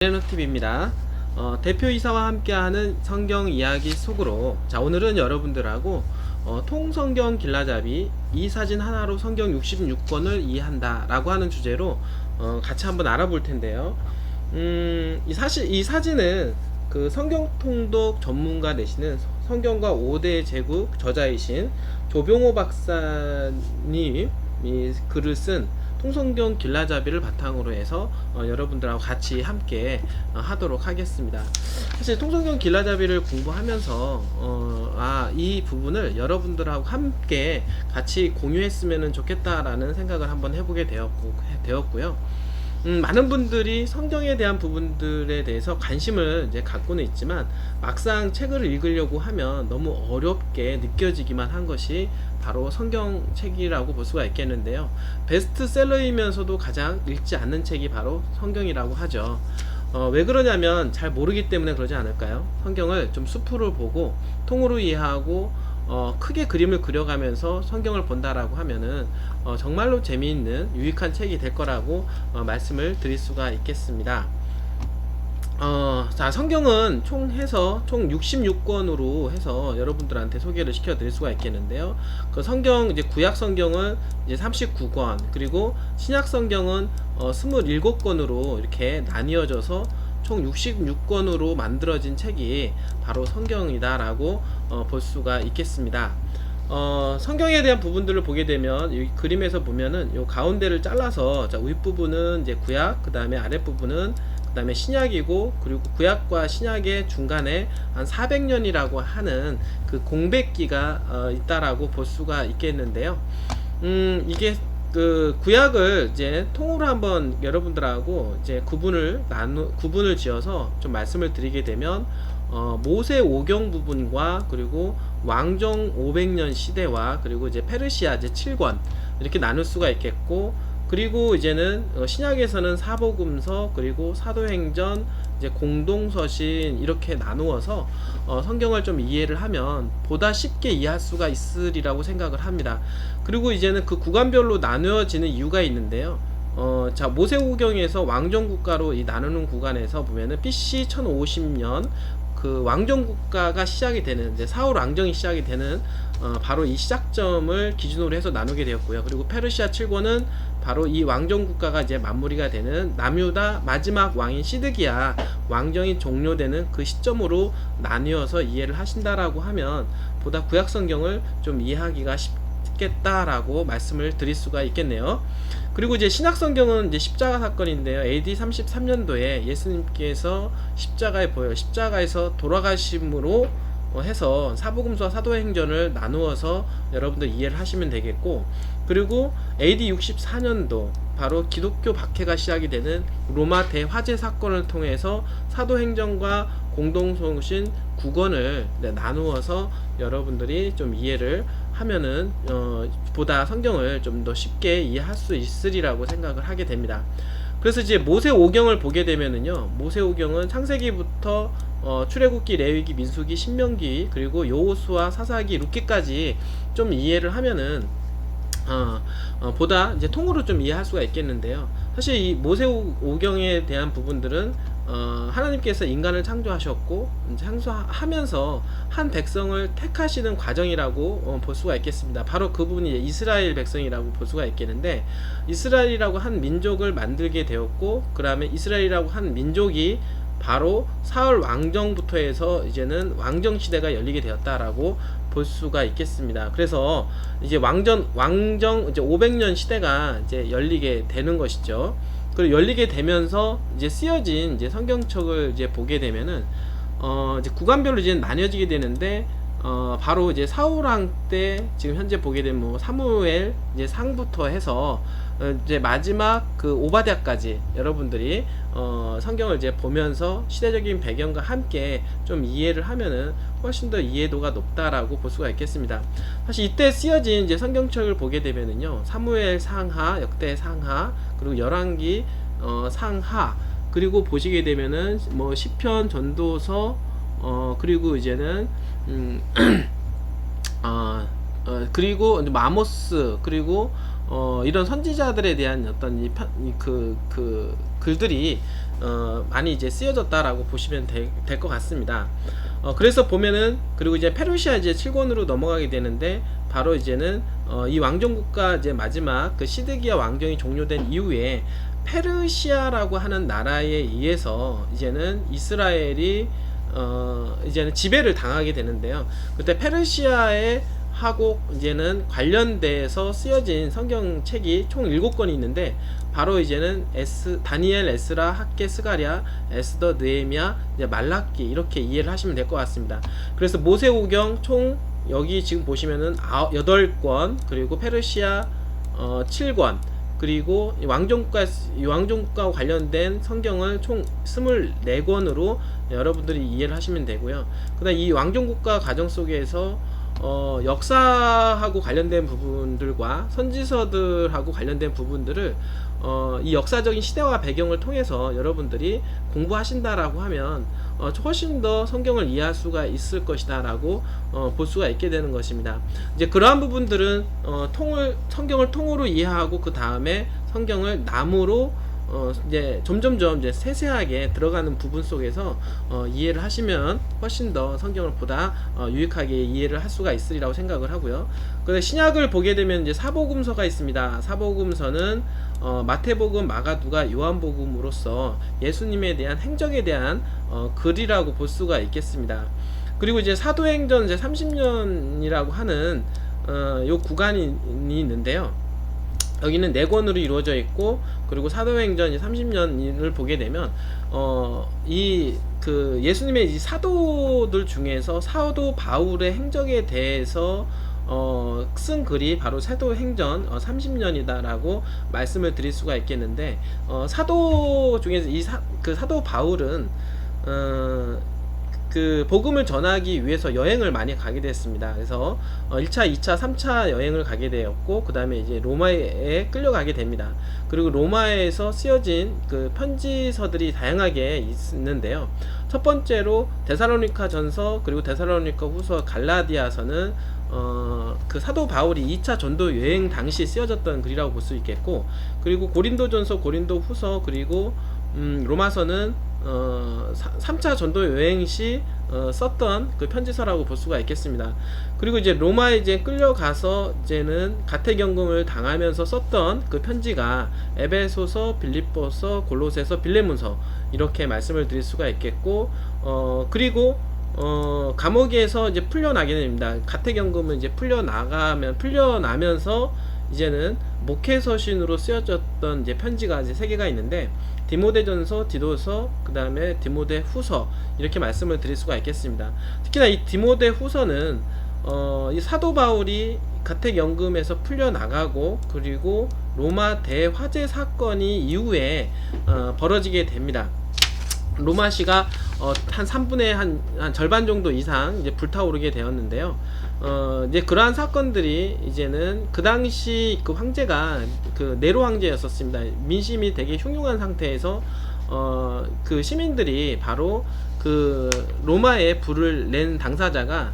TV입니다. 대표이사와 함께하는 성경 이야기 속으로, 자, 오늘은 여러분들하고 통성경 길라잡이 이 사진 하나로 성경 66권을 이해한다 라고 하는 주제로 같이 한번 알아볼 텐데요. 이 사진은 그 성경 통독 전문가 되시는 성경과 5대 제국 저자이신 조병호 박사님이 글을 쓴 통성경 길라잡이를 바탕으로 해서 여러분들하고 같이 함께 하도록 하겠습니다. 사실 통성경 길라잡이를 공부하면서 이 부분을 여러분들하고 함께 같이 공유했으면 좋겠다라는 생각을 한번 해보게 되었고요. 많은 분들이 성경에 대한 부분들에 대해서 관심을 이제 갖고는 있지만 막상 책을 읽으려고 하면 너무 어렵게 느껴지기만 한 것이 바로 성경책이라고 볼 수가 있겠는데요. 베스트셀러이면서도 가장 읽지 않는 책이 바로 성경이라고 하죠. 왜 그러냐면 잘 모르기 때문에 그러지 않을까요? 성경을 좀 수프를 보고 통으로 이해하고 크게 그림을 그려가면서 성경을 본다라고 하면은 정말로 재미있는 유익한 책이 될 거라고 말씀을 드릴 수가 있겠습니다. 자, 성경은 총 66권으로 해서 여러분들한테 소개를 시켜 드릴 수가 있겠는데요. 그 성경, 이제 구약 성경은 이제 39권, 그리고 신약 성경은 27권으로 이렇게 나뉘어져서 총 66권으로 만들어진 책이 바로 성경이다라고 볼 수가 있겠습니다. 성경에 대한 부분들을 보게 되면 이 그림에서 보면은 요 가운데를 잘라서, 자, 윗부분은 이제 구약, 그 다음에 아랫부분은 그 다음에 신약이고, 그리고 구약과 신약의 중간에 한 400년이라고 하는 그 공백기가 있다라고 볼 수가 있겠는데요. 이게 그 구약을 이제 통으로 한번 여러분들하고 이제 구분을 지어서 좀 말씀을 드리게 되면 모세 오경 부분과, 그리고 왕정 500년 시대와, 그리고 이제 페르시아 이제 7권 이렇게 나눌 수가 있겠고, 그리고 이제는 신약에서는 사복음서, 그리고 사도행전, 이제 공동서신 이렇게 나누어서 성경을 좀 이해를 하면 보다 쉽게 이해할 수가 있으리라고 생각을 합니다. 그리고 이제는 그 구간별로 나누어지는 이유가 있는데요. 자, 모세오경에서 왕정국가로 이 나누는 구간에서 보면은 BC 1050년 그 왕정국가가 시작이 되는, 이제 사울 왕정이 시작이 되는 바로 이 시작점을 기준으로 해서 나누게 되었고요. 그리고 페르시아 7권은 바로 이 왕정국가가 이제 마무리가 되는 남유다 마지막 왕인 시드기야 왕정이 종료되는 그 시점으로 나뉘어서 이해를 하신다라고 하면 보다 구약 성경을 좀 이해하기가 쉽겠다라고 말씀을 드릴 수가 있겠네요. 그리고 이제 신약 성경은 이제 십자가 사건인데요. AD 33년도에 예수님께서 십자가에서 돌아가심으로 해서 사복음서와 사도행전을 나누어서 여러분들 이해를 하시면 되겠고, 그리고 AD 64년도 바로 기독교 박해가 시작이 되는 로마 대화재 사건을 통해서 사도행전과 공동서신 9권을 나누어서 여러분들이 좀 이해를 하면은 보다 성경을 좀 더 쉽게 이해할 수 있으리라고 생각을 하게 됩니다. 그래서 이제 모세오경을 보게 되면은요, 모세오경은 창세기부터 출애굽기, 레위기, 민수기, 신명기, 그리고 여호수아, 사사기, 룻기까지 좀 이해를 하면은 보다 이제 통으로 좀 이해할 수가 있겠는데요. 사실 이 모세오경에 대한 부분들은 하나님께서 인간을 창조하셨고 창조하면서 한 백성을 택하시는 과정이라고 볼 수가 있겠습니다. 바로 그 부분이 이스라엘 백성이라고 볼 수가 있겠는데, 이스라엘이라고 한 민족을 만들게 되었고, 그 다음에 이스라엘이라고 한 민족이 바로 사울 왕정부터 해서 이제는 왕정 시대가 열리게 되었다라고 볼 수가 있겠습니다. 그래서 이제 왕정 이제 500년 시대가 이제 열리게 되는 것이죠. 그리고 열리게 되면서 이제 쓰여진 이제 성경책을 이제 보게 되면은 이제 구간별로 이제 나뉘어지게 되는데, 바로 이제 사울왕 때 지금 현재 보게 되면 뭐 사무엘 이제 상부터 해서 이제 마지막 그 오바댜까지 여러분들이 성경을 이제 보면서 시대적인 배경과 함께 좀 이해를 하면은 훨씬 더 이해도가 높다라고 볼 수가 있겠습니다. 사실 이때 쓰여진 이제 성경책을 보게 되면은요, 사무엘 상하, 역대 상하, 그리고 열왕기 상하, 그리고 보시게 되면은 뭐 시편, 전도서, 그리고 이제는 그리고 마모스, 그리고 이런 선지자들에 대한 어떤 글들이 많이 이제 쓰여졌다라고 보시면 될 것 같습니다. 그래서 보면은, 그리고 이제 페르시아 이제 7권으로 넘어가게 되는데, 바로 이제는 이 왕정국가 이제 마지막 그 시드기야 왕정이 종료된 이후에 페르시아라고 하는 나라에 의해서 이제는 이스라엘이 이제는 지배를 당하게 되는데요. 그때 페르시아에 하고 이제는 관련돼서 쓰여진 성경책이 총 7권이 있는데, 바로 이제는 다니엘, 에스라, 학개, 스가랴, 에스더, 느헤미야, 이제 말라기, 이렇게 이해를 하시면 될 것 같습니다. 그래서 모세오경 총 여기 지금 보시면은 8권, 그리고 페르시아 7권, 그리고 왕정국가와 관련된 성경을 총 24권으로 여러분들이 이해를 하시면 되고요. 그다음 이 왕정국가 과정 속에서 역사하고 관련된 부분들과 선지서들하고 관련된 부분들을 이 역사적인 시대와 배경을 통해서 여러분들이 공부하신다라고 하면 훨씬 더 성경을 이해할 수가 있을 것이다 라고 볼 수가 있게 되는 것입니다. 이제 그러한 부분들은 성경을 통으로 이해하고, 그 다음에 성경을 나무로 이제 점점점 이제 세세하게 들어가는 부분 속에서 이해를 하시면 훨씬 더 성경을 보다 유익하게 이해를 할 수가 있으리라고 생각을 하고요. 근데 신약을 보게 되면 이제 사복음서가 있습니다. 사복음서는 마태복음, 마가, 누가, 요한복음으로서 예수님에 대한 행적에 대한 글이라고 볼 수가 있겠습니다. 그리고 이제 사도행전 이제 30년이라고 하는 요 구간이 있는데요. 여기는 4권으로 이루어져 있고, 그리고 사도행전 30년을 보게 되면 예수님의 이 사도들 중에서 사도 바울의 행적에 대해서 쓴 글이 바로 사도행전 30년이다라고 말씀을 드릴 수가 있겠는데, 사도 중에서 사도 바울은 그 복음을 전하기 위해서 여행을 많이 가게 됐습니다. 그래서 1차, 2차, 3차 여행을 가게 되었고, 그 다음에 이제 로마에 끌려가게 됩니다. 그리고 로마에서 쓰여진 그 편지서들이 다양하게 있는데요. 첫 번째로 데살로니가 전서, 그리고 데살로니가 후서, 갈라디아서는 그 사도 바울이 2차 전도 여행 당시 쓰여졌던 글이라고 볼 수 있겠고, 그리고 고린도 전서, 고린도 후서, 그리고 로마서는 3차 전도 여행 시 썼던 그 편지서라고 볼 수가 있겠습니다. 그리고 이제 로마에 이제 끌려가서 이제는 가택연금을 당하면서 썼던 그 편지가 에베소서, 빌립보서, 골로새서, 빌레몬서, 이렇게 말씀을 드릴 수가 있겠고, 그리고 감옥에서 이제 풀려나게 됩니다. 가택연금은 이제 풀려나면서 이제는 목회서신으로 쓰여졌던 이제 편지가 이제 3개가 있는데, 디모데전서, 디도서, 그 다음에 디모데 후서, 이렇게 말씀을 드릴 수가 있겠습니다. 특히나 이 디모데 후서는 이 사도 바울이 가택연금에서 풀려나가고, 그리고 로마 대화재 사건이 이후에 벌어지게 됩니다. 로마시가 한 3분의 한 절반 정도 이상 이제 불타오르게 되었는데요. 이제 그러한 사건들이 이제는 그 당시 그 황제가 그 네로 황제였었습니다. 민심이 되게 흉흉한 상태에서 그 시민들이 바로 그 로마에 불을 낸 당사자가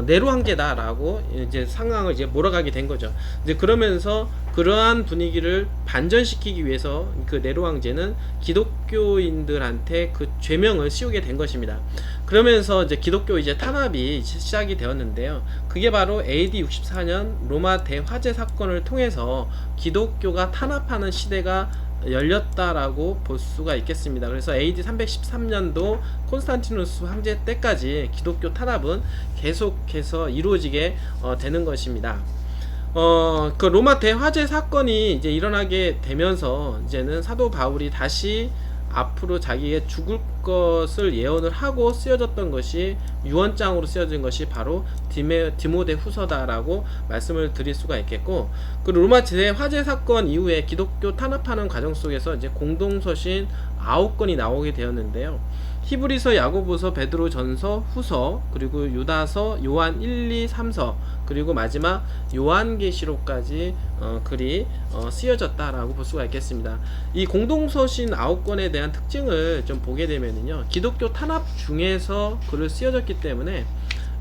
네로 황제다라고 이제 상황을 이제 몰아가게 된 거죠. 이제 그러면서 그러한 분위기를 반전시키기 위해서 그 네로 황제는 기독교인들한테 그 죄명을 씌우게 된 것입니다. 그러면서 이제 기독교 이제 탄압이 시작이 되었는데요. 그게 바로 AD 64년 로마 대화재 사건을 통해서 기독교가 탄압하는 시대가 열렸다라고 볼 수가 있겠습니다. 그래서 AD 313년도 콘스탄티누스 황제 때까지 기독교 탄압은 계속해서 이루어지게 되는 것입니다. 그 로마 대화재 사건이 이제 일어나게 되면서 이제는 사도 바울이 다시 앞으로 자기의 죽을 것을 예언을 하고 쓰여졌던 것이 유언장으로 쓰여진 것이 바로 디모데 후서다라고 말씀을 드릴 수가 있겠고, 그 로마 대화재 사건 이후에 기독교 탄압하는 과정 속에서 이제 공동서신 9권이 나오게 되었는데요. 히브리서, 야고보서, 베드로 전서, 후서, 그리고 유다서, 요한 1, 2, 3서, 그리고 마지막 요한계시록까지 글이 쓰여졌다라고 볼 수가 있겠습니다. 이 공동서신 9권에 대한 특징을 좀 보게 되면요, 기독교 탄압 중에서 글을 쓰여졌기 때문에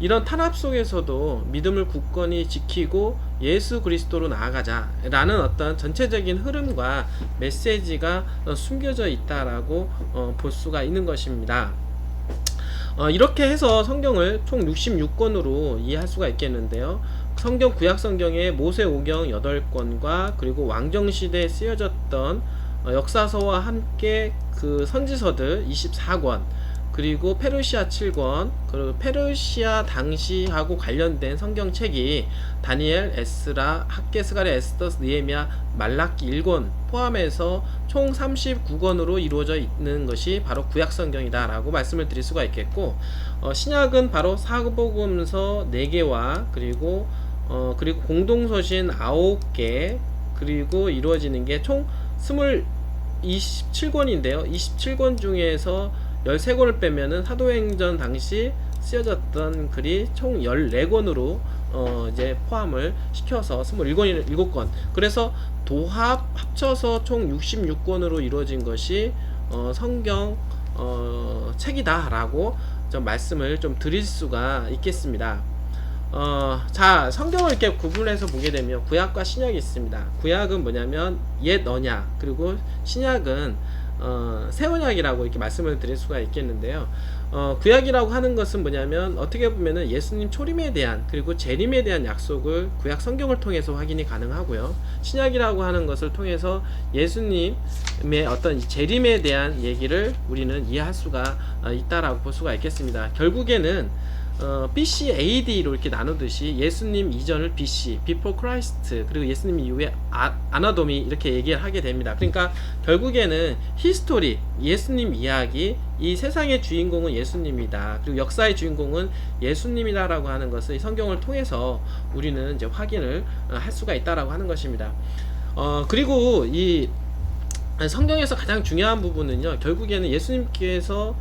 이런 탄압 속에서도 믿음을 굳건히 지키고 예수 그리스도로 나아가자라는 어떤 전체적인 흐름과 메시지가 숨겨져 있다라고 볼 수가 있는 것입니다. 이렇게 해서 성경을 총 66권으로 이해할 수가 있겠는데요. 성경 구약 성경의 모세오경 8권과 그리고 왕정시대에 쓰여졌던 역사서와 함께 그 선지서들 24권, 그리고 페르시아 7권, 그리고 페르시아 당시하고 관련된 성경책이 다니엘, 에스라, 학개, 스가랴, 에스더, 느헤미야, 말라기 1권 포함해서 총 39권으로 이루어져 있는 것이 바로 구약 성경이다 라고 말씀을 드릴 수가 있겠고, 신약은 바로 사복음서 4개와 그리고 공동서신 9개, 그리고 이루어지는 게 총 27권인데요 27권 중에서 13권을 빼면은 사도행전 당시 쓰여졌던 글이 총 14권으로 이제 포함을 시켜서 27권. 그래서 도합 합쳐서 총 66권으로 이루어진 것이 성경 책이다라고 좀 말씀을 좀 드릴 수가 있겠습니다. 자, 성경을 이렇게 구분해서 보게 되면 구약과 신약이 있습니다. 구약은 뭐냐면 옛 언약, 그리고 신약은 새 언약이라고 이렇게 말씀을 드릴 수가 있겠는데요. 구약이라고 하는 것은 뭐냐면 어떻게 보면은 예수님 초림에 대한 그리고 재림에 대한 약속을 구약 성경을 통해서 확인이 가능하고요. 신약이라고 하는 것을 통해서 예수님의 어떤 재림에 대한 얘기를 우리는 이해할 수가 있다라고 볼 수가 있겠습니다. 결국에는 BC, AD로 이렇게 나누듯이 예수님 이전을 BC, Before Christ, 그리고 예수님 이후에 아나도미 이렇게 얘기를 하게 됩니다. 그러니까 결국에는 히스토리, 예수님 이야기, 이 세상의 주인공은 예수님이다, 그리고 역사의 주인공은 예수님이다라고 하는 것을 성경을 통해서 우리는 이제 확인을 할 수가 있다라고 하는 것입니다. 그리고 이 성경에서 가장 중요한 부분은요, 결국에는 예수님께서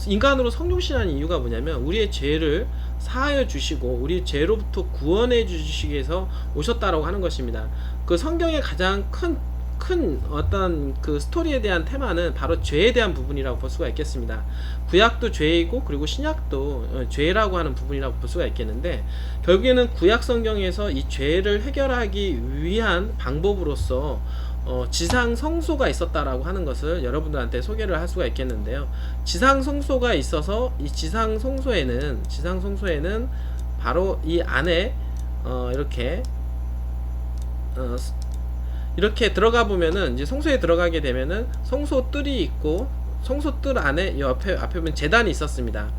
인간으로 성육신한 이유가 뭐냐면 우리의 죄를 사하여 주시고 우리 죄로부터 구원해 주시기 위해서 오셨다라고 하는 것입니다. 그 성경의 가장 큰 어떤 그 스토리에 대한 테마는 바로 죄에 대한 부분이라고 볼 수가 있겠습니다. 구약도 죄이고 그리고 신약도 죄라고 하는 부분이라고 볼 수가 있겠는데, 결국에는 구약 성경에서 이 죄를 해결하기 위한 방법으로서 지상 성소가 있었다라고 하는 것을 여러분들한테 소개를 할 수가 있겠는데요. 지상 성소가 있어서 이 지상 성소에는 바로 이 안에 이렇게 들어가 보면은, 이제 성소에 들어가게 되면은 성소 뜰이 있고, 성소 뜰 안에 앞에 보면 제단이 있었습니다.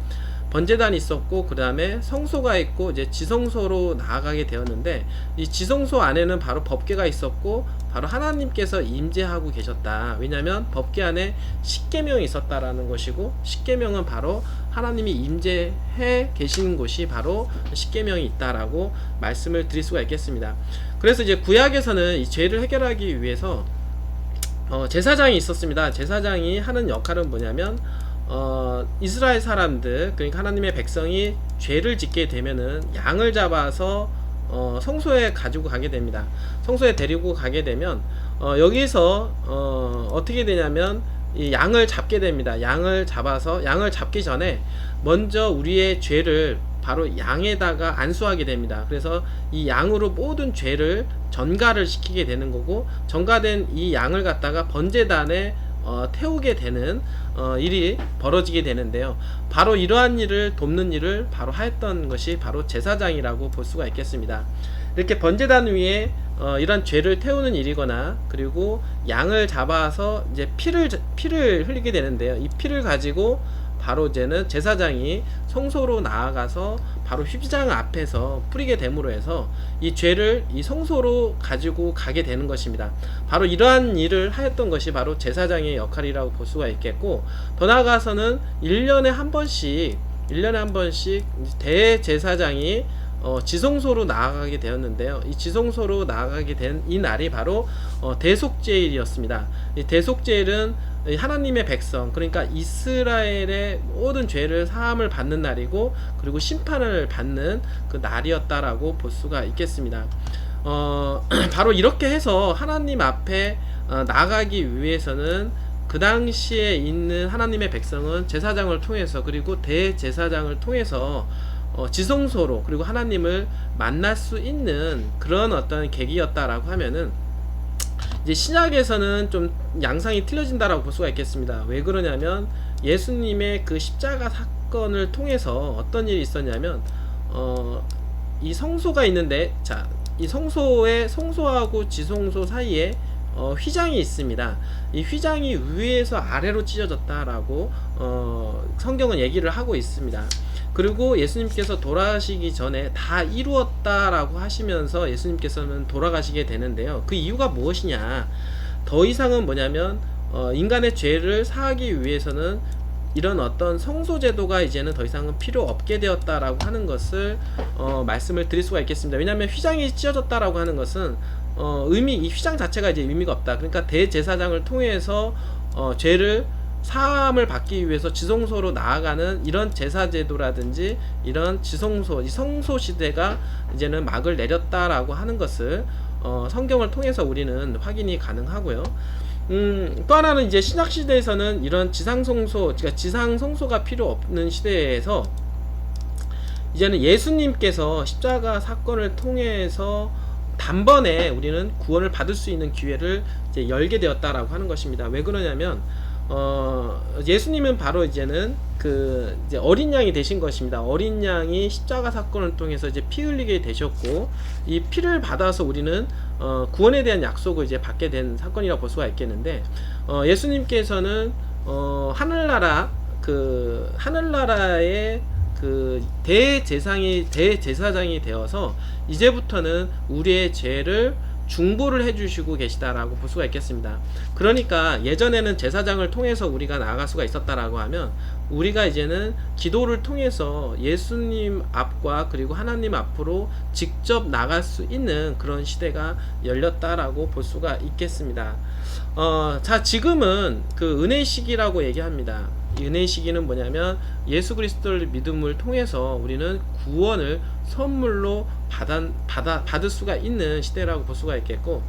번제단이 있었고, 그 다음에 성소가 있고, 이제 지성소로 나아가게 되었는데, 이 지성소 안에는 바로 법궤가 있었고, 바로 하나님께서 임재하고 계셨다. 왜냐하면 법궤 안에 십계명이 있었다라는 것이고, 십계명은 바로 하나님이 임재해 계신 곳이 바로 십계명이 있다라고 말씀을 드릴 수가 있겠습니다. 그래서 이제 구약에서는 이 죄를 해결하기 위해서 제사장이 있었습니다. 제사장이 하는 역할은 뭐냐면, 이스라엘 사람들, 그러니까 하나님의 백성이 죄를 짓게 되면은 양을 잡아서 성소에 가지고 가게 됩니다. 성소에 데리고 가게 되면 여기서 어떻게 되냐면 이 양을 잡게 됩니다. 양을 잡기 전에 먼저 우리의 죄를 바로 양에다가 안수하게 됩니다. 그래서 이 양으로 모든 죄를 전가를 시키게 되는 거고, 전가된 이 양을 갖다가 번제단에 태우게 되는 일이 벌어지게 되는데요. 바로 이러한 일을 돕는 일을 바로 하였던 것이 바로 제사장이라고 볼 수가 있겠습니다. 이렇게 번제단 위에 이런 죄를 태우는 일이거나, 그리고 양을 잡아서 이제 피를 흘리게 되는데요. 이 피를 가지고 바로 이제는 제사장이 성소로 나아가서 바로 휘장 앞에서 뿌리게 됨으로 해서 이 죄를 이 성소로 가지고 가게 되는 것입니다. 바로 이러한 일을 하였던 것이 바로 제사장의 역할이라고 볼 수가 있겠고, 더 나아가서는 1년에 한 번씩 대제사장이 지성소로 나아가게 되었는데요. 이 지성소로 나아가게 된 이 날이 바로 대속죄일이었습니다. 이 대속죄일은 하나님의 백성, 그러니까 이스라엘의 모든 죄를 사함을 받는 날이고, 그리고 심판을 받는 그 날이었다라고 볼 수가 있겠습니다. 바로 이렇게 해서 하나님 앞에 나가기 위해서는 그 당시에 있는 하나님의 백성은 제사장을 통해서, 그리고 대제사장을 통해서 지성소로 그리고 하나님을 만날 수 있는 그런 어떤 계기였다라고 하면은, 이제 신약에서는 좀 양상이 틀려진다라고 볼 수가 있겠습니다. 왜 그러냐면 예수님의 그 십자가 사건을 통해서 어떤 일이 있었냐면, 이 성소가 있는데, 자, 이 성소의 성소하고 지성소 사이에 휘장이 있습니다. 이 휘장이 위에서 아래로 찢어졌다라고 성경은 얘기를 하고 있습니다. 그리고 예수님께서 돌아가시기 전에 다 이루었다라고 하시면서 예수님께서는 돌아가시게 되는데요. 그 이유가 무엇이냐? 더 이상은 뭐냐면 인간의 죄를 사하기 위해서는 이런 어떤 성소 제도가 이제는 더 이상은 필요 없게 되었다라고 하는 것을 말씀을 드릴 수가 있겠습니다. 왜냐하면 휘장이 찢어졌다라고 하는 것은 이 휘장 자체가 이제 의미가 없다. 그러니까 대제사장을 통해서 죄를 사함을 받기 위해서 지성소로 나아가는 이런 제사 제도라든지 이런 지성소, 이 성소 시대가 이제는 막을 내렸다라고 하는 것을 성경을 통해서 우리는 확인이 가능하고요. 또 하나는 이제 신약 시대에서는 이런 지상성소, 그러니까 지상성소가 필요 없는 시대에서 이제는 예수님께서 십자가 사건을 통해서 단번에 우리는 구원을 받을 수 있는 기회를 이제 열게 되었다라고 하는 것입니다. 왜 그러냐면 예수님은 바로 이제는 이제 어린 양이 되신 것입니다. 어린 양이 십자가 사건을 통해서 이제 피 흘리게 되셨고, 이 피를 받아서 우리는 구원에 대한 약속을 이제 받게 된 사건이라고 볼 수가 있겠는데, 예수님께서는 하늘나라의 대제사장이 되어서 이제부터는 우리의 죄를 중보를 해주시고 계시다라고 볼 수가 있겠습니다. 그러니까 예전에는 제사장을 통해서 우리가 나아갈 수가 있었다라고 하면, 우리가 이제는 기도를 통해서 예수님 앞과 그리고 하나님 앞으로 직접 나갈 수 있는 그런 시대가 열렸다라고 볼 수가 있겠습니다. 자, 지금은 그 은혜의 시기라고 얘기합니다. 이 은혜의 시기는 뭐냐면 예수 그리스도를 믿음을 통해서 우리는 구원을 선물로 받을 수가 있는 시대라고 볼 수가 있겠고,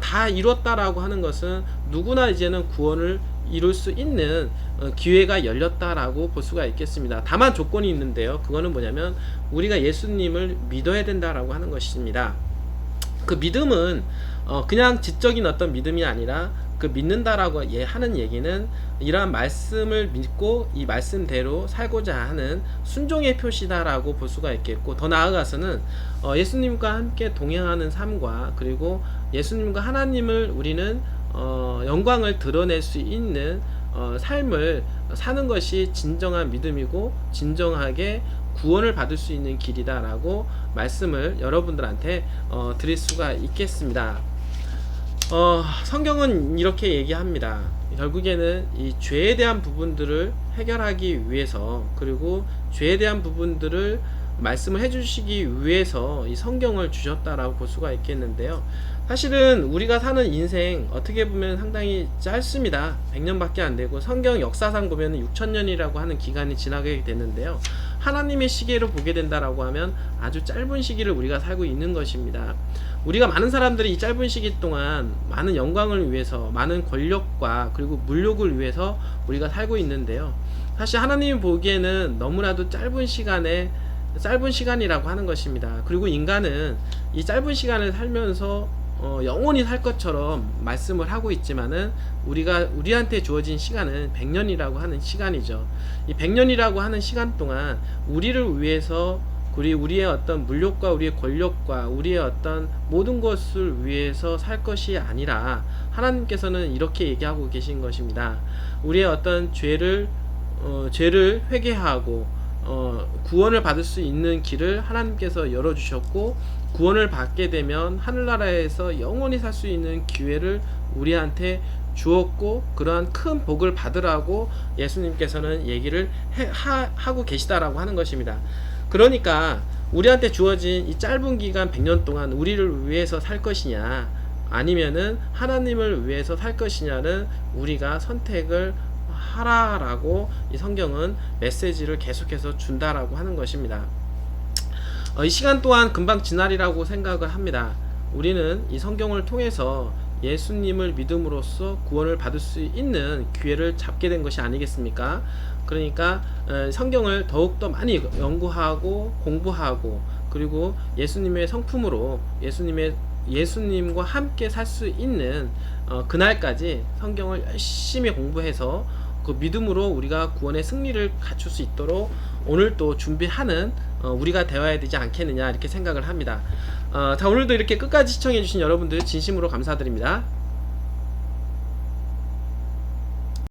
다 이뤘다라고 하는 것은 누구나 이제는 구원을 이룰 수 있는 기회가 열렸다라고 볼 수가 있겠습니다. 다만 조건이 있는데요. 그거는 뭐냐면 우리가 예수님을 믿어야 된다라고 하는 것입니다. 그 믿음은 그냥 지적인 어떤 믿음이 아니라, 그 믿는다라고 하는 얘기는 이러한 말씀을 믿고 이 말씀대로 살고자 하는 순종의 표시다라고 볼 수가 있겠고, 더 나아가서는 예수님과 함께 동행하는 삶과 그리고 예수님과 하나님을 우리는 영광을 드러낼 수 있는 삶을 사는 것이 진정한 믿음이고 진정하게 구원을 받을 수 있는 길이다라고 말씀을 여러분들한테 드릴 수가 있겠습니다. 성경은 이렇게 얘기합니다. 결국에는 이 죄에 대한 부분들을 해결하기 위해서, 그리고 죄에 대한 부분들을 말씀을 해주시기 위해서 이 성경을 주셨다라고 볼 수가 있겠는데요. 사실은 우리가 사는 인생 어떻게 보면 상당히 짧습니다. 100년밖에 안 되고, 성경 역사상 보면 6,000년이라고 하는 기간이 지나게 되는데요. 하나님의 시계로 보게 된다라고 하면 아주 짧은 시기를 우리가 살고 있는 것입니다. 우리가 많은 사람들이 이 짧은 시기 동안 많은 영광을 위해서, 많은 권력과 그리고 물욕을 위해서 우리가 살고 있는데요. 사실 하나님이 보기에는 너무나도 짧은 시간이라고 하는 것입니다. 그리고 인간은 이 짧은 시간을 살면서 영원히 살 것처럼 말씀을 하고 있지만은, 우리한테 주어진 시간은 100년이라고 하는 시간이죠. 이 100년이라고 하는 시간 동안 우리를 위해서, 우리의 어떤 물욕과 우리의 권력과 우리의 어떤 모든 것을 위해서 살 것이 아니라, 하나님께서는 이렇게 얘기하고 계신 것입니다. 우리의 어떤 죄를 회개하고 구원을 받을 수 있는 길을 하나님께서 열어주셨고, 구원을 받게 되면 하늘나라에서 영원히 살 수 있는 기회를 우리한테 주었고, 그러한 큰 복을 받으라고 예수님께서는 얘기를 하고 계시다라고 하는 것입니다. 그러니까 우리한테 주어진 이 짧은 기간 100년 동안 우리를 위해서 살 것이냐, 아니면은 하나님을 위해서 살 것이냐는 우리가 선택을 하라라고 이 성경은 메시지를 계속해서 준다라고 하는 것입니다. 이 시간 또한 금방 지나리라고 생각을 합니다. 우리는 이 성경을 통해서 예수님을 믿음으로써 구원을 받을 수 있는 기회를 잡게 된 것이 아니겠습니까? 그러니까 성경을 더욱더 많이 연구하고 공부하고, 그리고 예수님의 성품으로 예수님과 함께 살 수 있는 그날까지 성경을 열심히 공부해서 그 믿음으로 우리가 구원의 승리를 갖출 수 있도록 오늘 또 준비하는 우리가 되어야 되지 않겠느냐, 이렇게 생각을 합니다. 자, 오늘도 이렇게 끝까지 시청해주신 여러분들 진심으로 감사드립니다.